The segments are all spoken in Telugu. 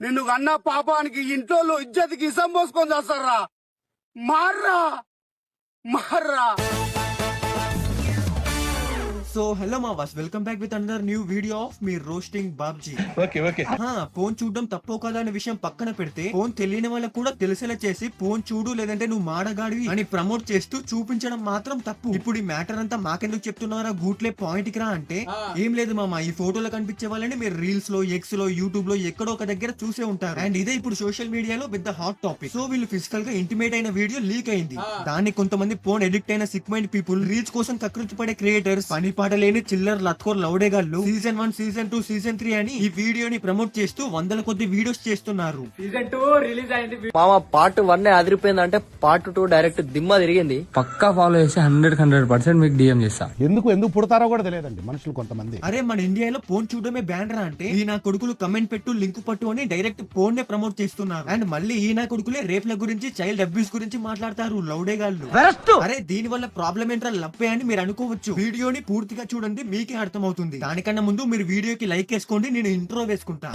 నిన్ను కన్నా పాపానికి ఇంట్లో ఇజ్జతికి ఇసం పోసుకొని చేస్తారా? మార్రా మార్రా. సో హలో మావాస్, welcome back with another new video of మీ రోస్టింగ్ బాబ్జీ. ఫోన్ చూడడం తప్పో కదా అనే విషయం పక్కన పెడితే, ఫోన్ తెలియని వాళ్ళకు కూడా తెలిసేలా చేసి ఫోన్ చూడు లేదంటే నువ్వు మాడగాడివి అని ప్రమోట్ చేస్తూ చూపించడం మాత్రం తప్పు. ఇప్పుడు ఈ మ్యాటర్ అంతా మాకెందుకు చెప్తున్నారా, గూట్లే పాయింట్ కి రా అంటే ఏం లేదు మామ, ఈ ఫోటోలో కనిపించే వాళ్ళని మీరు రీల్స్ లో, ఎక్స్ లో, యూట్యూబ్ లో ఎక్కడో ఒక దగ్గర చూసే ఉంటారు. అండ్ ఇదే ఇప్పుడు సోషల్ మీడియాలో పెద్ద హాట్ టాపిక్. సో వీళ్ళు ఫిజికల్ గా ఇంటిమేట్ అయిన వీడియో లీక్ అయింది. దాన్ని కొంతమంది ఫోన్ ఎడిక్ట్ అయిన సిక్ మైండ్ పీపుల్, రీల్స్ కోసం కకృతి పడే క్రియేటర్స్, పని పాట లేని చిల్లర్ లత్కోర్ లౌడేగాళ్ళు సీజన్ 1, సీజన్ 2, సీజన్ 3 అని ఈ వీడియోని ప్రమోట్ చేస్తూ వందల కొద్ది వీడియోస్ చేస్తున్నారు. సీజన్ 2 రిలీజ్ అయింది మామ, పార్ట్ 1 అదిరిపోయిందంటే పార్ట్ 2 డైరెక్ట్ దిమ్మ తిరిగింది. పక్కా ఫాలో చేసి 100% మీకు డిఎం చేస్తా. ఎందుకు పుడతారో కూడా తెలియదండి మనుషులు కొంతమంది. అరే మన ఇండియాలో ఫోన్ చూడడమే బ్యాన్ రా అంటే, ఈ నా కొడుకులు కమెంట్ పెట్టు, లింక్ పట్టు అని డైరెక్ట్ ఫోన్ నే ప్రమోట్ చేస్తున్నారు. అండ్ మళ్ళీ ఈ నా కొడుకులే రేప్ల గురించి, చైల్డ్ అబ్యూస్ గురించి మాట్లాడతారు లౌడేగాళ్ళు. అరే దీని వల్ల ప్రాబ్లం ఏంట్రా లప్పే అని మీరు అనుకోవచ్చు. వీడియోని పూర్తిగా చూడండి, మీకే అర్థమవుతుంది. దానికన్నా ముందు మీరు వీడియోకి లైక్ వేసుకోండి, నేను ఇంట్రో వేసుకుంటా.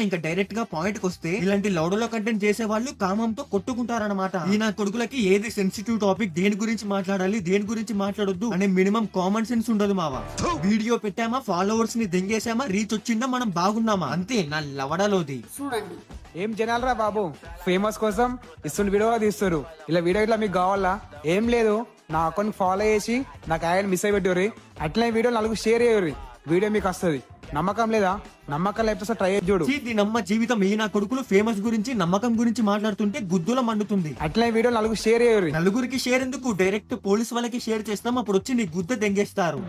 ఇంకా డైరెక్ట్ గా పాయింట్ కి వస్తే, ఇలాంటి లౌడలో కంటెంట్ చేసే వాళ్ళు కామంతో కొట్టుకుంటారన్నమాట. ఈ నా కొడుకులకి ఏది సెన్సిటివ్ టాపిక్, దేని గురించి మాట్లాడాలి, దేని గురించి మాట్లాడొద్దు అనే మినిమం కామన్ సెన్స్ ఉండదు మావా. వీడియో పెట్టామా, ఫాలోవర్స్ ని దెంగేసామా, రీచ్ వచ్చిందా, మనం బాగున్నామా, అంతే నా లవడలోది. చూడండి ఏం జనాలరా బాబు, ఫేమస్ కోసం ఇస్తున్న వీడియో తీస్తారు. ఇలా వీడియో ఇట్లా మీకు కావాలా? ఏం లేదు, నా అకౌంట్ ఫాలో చేసి నాకు ఆయన మిస్ అయి పెట్టుర్రి, అట్లనే వీడియో నలుగురు షేర్ చేయరు, వీడియో మీకు వస్తుంది. నమ్మకం లేదా? నమ్మకం లేకపోతే ట్రై చేసి చూడు. నమ్మ జీవితం. ఈ నా కొడుకులు ఫేమస్ గురించి, నమ్మకం గురించి మాట్లాడుతుంటే గుద్దుల మండుతుంది. అట్లనే వీడియో నలుగురు షేర్ చేయరు. నలుగురికి షేర్ ఎందుకు, డైరెక్ట్ పోలీస్ వాళ్ళకి షేర్ చేస్తాం, అప్పుడు వచ్చి నీ గుద్ద దెంగేస్తారు.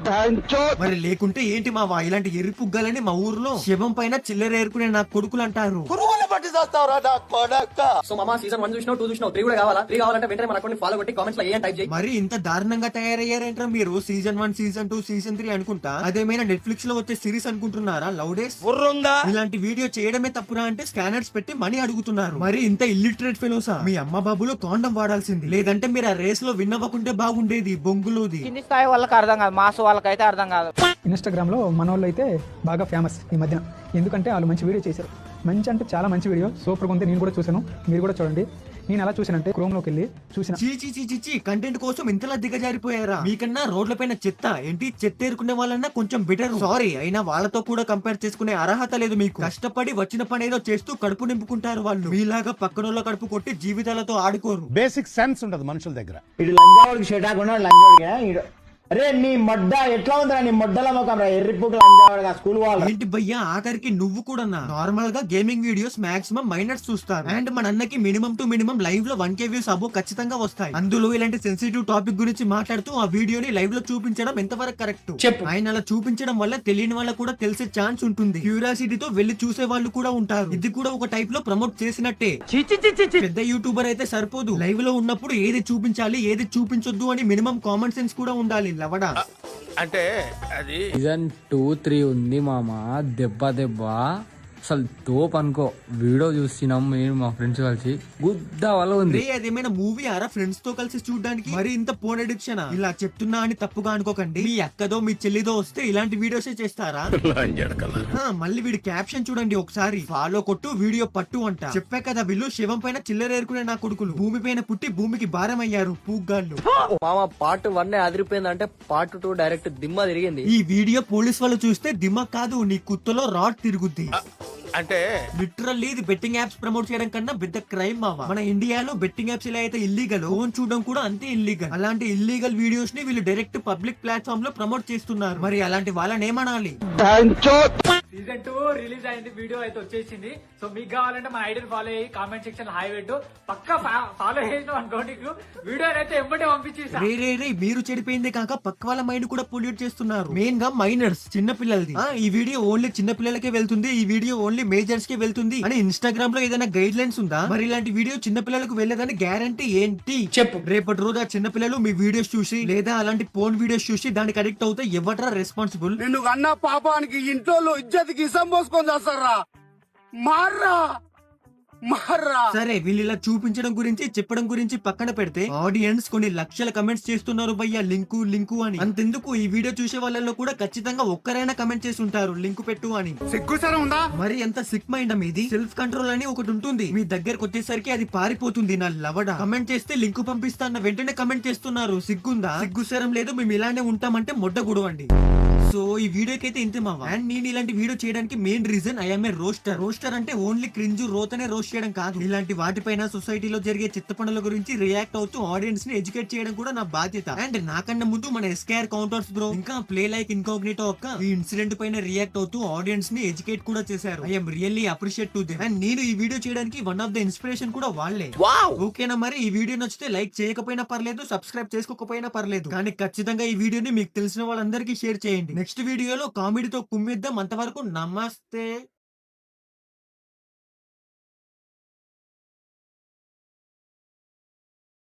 మరి లేకుంటే ఏంటి మావా, ఇలాంటి ఎర్రి పుగ్గాలని మా ఊర్లో శవం పైన చిల్లర ఏరుకునే నా కొడుకులు అంటారు. సో మామ, సీజన్ 1 చూసినావు, 2 చూసినావు, 3 కూడా కావాలా? 3 కావాలంటే వెంటనే మన అకౌంట్ ఫాలో కొట్టి కామెంట్స్ లో ఏం టైప్ చేయి. మరి ఇంత దారుణంగా తయారయ్యారేంట్రా మీరు? సీజన్ 1, సీజన్ 2, సీజన్ 3 అనుకుంటా అదేమైనా నెట్ఫ్లిక్స్ లో వచ్చే సిరీస్ అనుకుంటున్నారా? లౌడేస్ ఇలాంటి వీడియో చేయడమే తప్పురా అంటే స్కానర్స్ పెట్టి మనీ అడుగుతున్నారు. మరి ఇంత ఇల్లిటరేట్ ఫెలోసా? మీ అమ్మ బాబులో కాండం వాడాల్సింది, లేదంటే మీరు ఆ రేస్ లో విన్ అవ్వకుంటే బాగుండేది. బొంగులోది కింది స్థాయి వాళ్ళకి అర్థం కాదు, మాస్ వాళ్ళకైతే అర్థం కాదు. ఇన్స్టాగ్రామ్ లో మన వాళ్ళు అయితే బాగా ఫేమస్ ఈ మధ్యన, ఎందుకంటే వాళ్ళు మంచి వీడియో చేశారు. మంచి అంటే చాలా మంచి వీడియో, సూపర్గా ఉంది. నేను కూడా చూసాను, మీరు కూడా చూడండి. నేను ఎలా చూసానంటే క్రోమ్ లోకి వెళ్ళి చూసిన. చీచి కంటెంట్ కోసం ఇంతలా దిగజారిపోయారా? మీకన్నా రోడ్లపైన చెత్త ఏంటి, చెత్త ఏరుకునే వాళ్ళన్నా కొంచెం బెటర్. సారీ, అయినా వాళ్ళతో కూడా కంపేర్ చేసుకునే అర్హత లేదు మీకు. కష్టపడి వచ్చిన పని ఏదో చేస్తూ కడుపు నింపుకుంటారు వాళ్ళు. మీలాగా పక్కనోళ్ళ కడుపు కొట్టి జీవితాలతో ఆడుకోరు. బేసిక్ సెన్స్ ఉండదు మనుషుల దగ్గర. ఇటు లంజావుడికి షెటాకుండా లంజావుడికి. అరే నీ మొడ్డ ఎట్లా ఉందిరా, నీ మొడ్డల ముఖం రా, ఎర్రిపుకు లంజావుడిగా స్కూల్ వాళ్ళు. ఏంటి భయ్యా, ఆఖరికి నువ్వు కూడా నార్మల్ గా గేమింగ్ వీడియోస్ మాక్సిమం మైనర్స్ చూస్తారు. అండ్ మన అన్నకి మినిమం టు మినిమం లైవ్ లో 1K వ్యూస్ అబో ఖచ్చితంగా వస్తాయి. అందులో ఇలాంటి సెన్సిటివ్ టాపిక్ గురించి మాట్లాడుతూ ఆ వీడియోని లైవ్ లో చూపించడం ఎంతవరకు కరెక్ట్ చెప్పు. ఆయన అలా చూపించడం వల్ల తెలియని వాళ్ళకు కూడా తెలిసే ఛాన్స్ ఉంటుంది. క్యూరియాసిటీతో వెళ్లి చూసే వాళ్ళు కూడా ఉంటారు. ఇది కూడా ఒక టైప్ లో ప్రమోట్ చేసినట్టే. పెద్ద యూట్యూబర్ అయితే సరిపోదు, లైవ్ లో ఉన్నప్పుడు ఏది చూపించాలి, ఏది చూపించొద్దు అని మినిమం కామన్ సెన్స్ కూడా ఉండాలి. లవడా అంటే అది సీజన్ 2, 3 ఉంది మామ. దెబ్బ అసలు తోపు అనుకో. వీడియో చూసినాం మేము మా ఫ్రెండ్స్ కలిసి, గుద్ద వల్ల ఉంది. అదేమైనా మూవీ ఆరా ఫ్రెండ్స్ తో కలిసి చూడడానికి? మరి ఇంత ఫోన్ అడిక్షన్? ఇలా చెప్తున్నా అని తప్పుగా అనుకోకండి. మీ అక్కదో మీ చెల్లిదో వస్తే ఇలాంటి వీడియోసే చేస్తారా? మళ్ళీ వీడి క్యాప్షన్ చూడండి ఒకసారి, ఫాలో కొట్టు, వీడియో పట్టు అంట. చెప్పా కదా, వీళ్ళు శివం పైన చిల్లర ఏరుకునే నా కొడుకులు. భూమి పైన పుట్టి భూమికి భారం అయ్యారు పూగ్గాళ్ళు. మామ, పార్ట్ 1 అదిరిపోయిందంటే పార్ట్ 2 డైరెక్ట్ దిమ్మ తిరిగింది. ఈ వీడియో పోలీస్ వాళ్ళు చూస్తే దిమ్మ కాదు, నీ కుత్తలో రాడ్ తిరుగుద్ది. అంటే లిటరల్లీ ఇది బెట్టింగ్ యాప్స్ ప్రమోట్ చేయడం కన్నా పెద్ద క్రైమ్ మావా. మన ఇండియాలో బెట్టింగ్ యాప్స్ ఇలా అయితే ఇల్లీగల్, ఫోన్ చూడడం కూడా అంతే ఇల్లీగల్. అలాంటి ఇల్లీగల్ వీడియోస్ ని వీళ్ళు డైరెక్ట్ పబ్లిక్ ప్లాట్ఫామ్ లో ప్రమోట్ చేస్తున్నారు. మరి అలాంటి వాళ్ళని ఏమనాలి? సీజన్ 2 రిలీజ్ అయింది, వీడియో అయితే వచ్చేసింది. సో మీకు కావాలంటే మన ఐడియా ఫాలో అయ్యి కామెంట్ సెక్షన్ హై పెట్టు, పక్కా ఫాలో చేసిన అనుకోండి. వీడియో అయితే ఎంబటే పంపించేసా. రే మీరు చెడిపోయిందే కాక పక్క వాళ్ళ మైండ్ కూడా పొల్యూట్ చేస్తున్నారు. మెయిన్ గా మైనర్స్, చిన్న పిల్లలది. ఈ వీడియో ఓన్లీ చిన్న పిల్లలకే వెళ్తుంది, ఈ వీడియో ఓన్లీ మేజర్స్ కి వెళ్తుంది అని ఇన్స్టాగ్రామ్ లో ఏదైనా గైడ్ లైన్స్ ఉందా? మరి ఇలాంటి వీడియో చిన్న పిల్లలకు వెళ్ళదని గ్యారంటీ ఏంటి చెప్పు. రేపటి రోజు ఆ చిన్న పిల్లలు మీ వీడియోస్ చూసి లేదా అలాంటి ఫోన్ వీడియోస్ చూసి దానికి అడిక్ట్ అవుతే ఎవట్రా రెస్పాన్సిబుల్? నిన్ను కన్నా పాపానికి ఇంట్లో ఇజ్జతికి ఇసం పోసుకొని చేస్తారా? మార్రా మార్రా. సరే వీళ్ళు ఇలా చూపించడం గురించి చెప్పడం గురించి పక్కన పెడితే ఆడియన్స్ కొన్ని లక్షల కమెంట్స్ చేస్తున్నారు భయ్యా లింకు లింకు అని. అంతెందుకు ఈ వీడియో చూసే వాళ్ళలో కూడా ఖచ్చితంగా ఒక్కరైనా కమెంట్ చేసి ఉంటారు లింకు పెట్టు అని. సిగ్గుసరం ఉందా? మరి ఎంత సిక్ మైండ్ మీది. సెల్ఫ్ కంట్రోల్ అని ఒకటి ఉంటుంది, మీ దగ్గరకు వచ్చేసరికి అది పారిపోతుంది. నా లవడ కమెంట్ చేస్తే లింకు పంపిస్తా అన్న వెంటనే కమెంట్ చేస్తున్నారు. సిగ్గుందా? సిగ్గుసరం లేదు. మేము ఇలానే ఉంటామంటే మొడ్డ గుడవండి. సో ఈ వీడియోకి అయితే ఇంతే మావా. అండ్ నేను ఇలాంటి వీడియో చేయడానికి main reason I M A roster. Roster అంటే ఓన్లీ క్రింజ్ రోతనే రోస్ట్ చేయడం కాదు, ఇలాంటి వాటిపైన సొసైటీలో జరిగే చిత్త పనుల గురించి రియాక్ట్ అవుతూ ఆడియన్స్ ని ఎడ్యుకేట్ చేయడం కూడా నా బాధ్యత. అండ్ నాకన్నా ముందు మన ఎస్కేఆర్ కౌంటర్స్ బ్రో ఇంకా ప్లే లైక్ ఇన్కాగ్నిటో ఒక్క ఈ ఇన్సిడెంట్ పైన రియాక్ట్ అవుతూ ఆడియన్స్ ని ఎడ్యుకేట్ కూడా చేశారు. I'm really appreciate to them. And నేను ఈ వీడియో చేయడానికి వన్ ఆఫ్ ద ఇన్స్పిరేషన్ కూడా వాళ్ళే. ఓకేనా? మరి ఈ వీడియో నచ్చితే లైక్ చేయకపోయినా పర్లేదు, సబ్స్క్రైబ్ చేసుకోకపోయినా పర్లేదు, కానీ ఖచ్చితంగా ఈ వీడియోని మీకు తెలిసిన వాళ్ళందరికీ షేర్ చేయండి. నెక్స్ట్ వీడియోలో కామెడీతో కుమ్మిద్దాం. అంతవరకు నమస్తే.